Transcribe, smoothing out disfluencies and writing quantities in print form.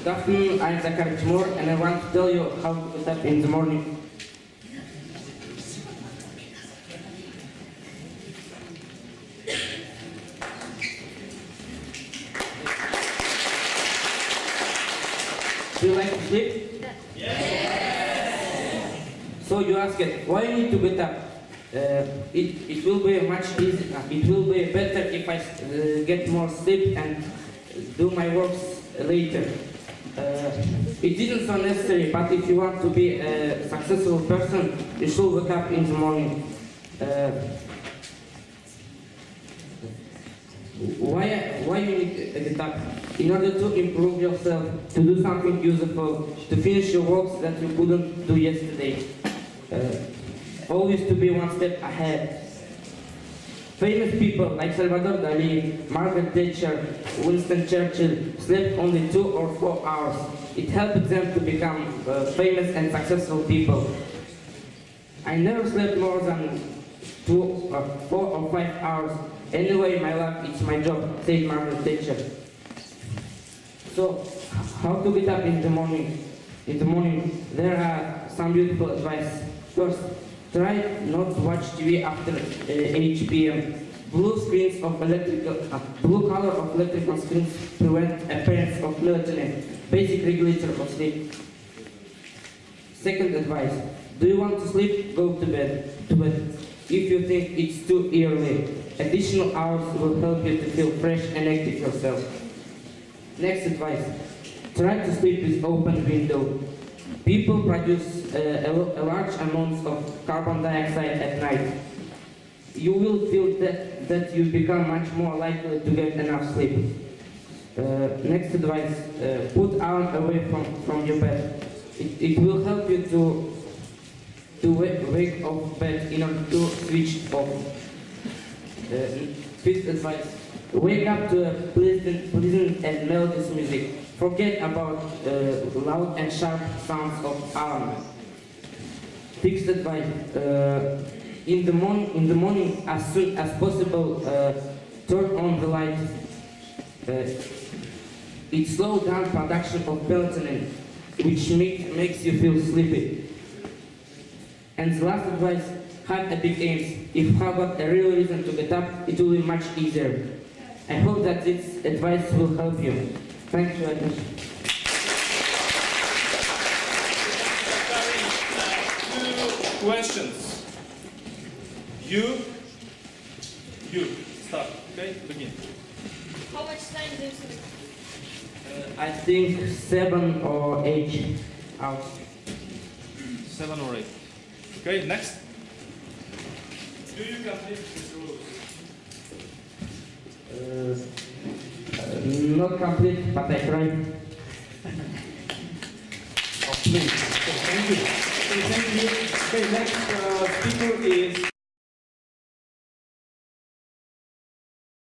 Good afternoon, I'm Zakarin Timur, and I want to tell you how to get up in the morning. Do you like to sleep? Yes! So you ask it, why you need to get up? It will be much easier, it will be better if I get more sleep and do my works later. It isn't so necessary, but if you want to be a successful person, you should wake up in the morning. Why you need to get up? In order to improve yourself, to do something useful, to finish your works that you couldn't do yesterday. Always to be one step ahead. Famous people like Salvador Dali, Margaret Thatcher, Winston Churchill slept only 2 or 4 hours. It helped them to become famous and successful people. I never slept more than 2 or 4 or 5 hours. Anyway, my life, it's my job, said Margaret Thatcher. So, how to get up in the morning? In the morning, there are some beautiful advice. First, try not to watch TV after 8 p.m. Blue color of electrical screens prevent appearance of melatonin, basic regulator of sleep. Second advice, do you want to sleep? Go to bed. If you think it's too early, additional hours will help you to feel fresh and active yourself. Next advice, try to sleep with open window. People produce a large amounts of carbon dioxide at night. You will feel that you become much more likely to get enough sleep. Next advice, put arm away from your bed. It will help you to wake off bed in order to switch off. Fifth advice, wake up to a pleasant and melodious music. Forget about loud and sharp sounds of alarm. Sixth advice, in the morning as soon as possible, turn on the light. It slows down production of melatonin, which makes you feel sleepy. And the last advice, have a big aim. If you have got a real reason to get up, it will be much easier. I hope that this advice will help you. Thanks for your attention. Two questions. You start. Okay, begin. How much time do you sleep? I think 7 or 8 hours. 7 or 8. Okay, next. Do you complete these rules? Not complete, but I try. Oh, please. Okay, thank you. Okay, thank you. Okay, next speaker is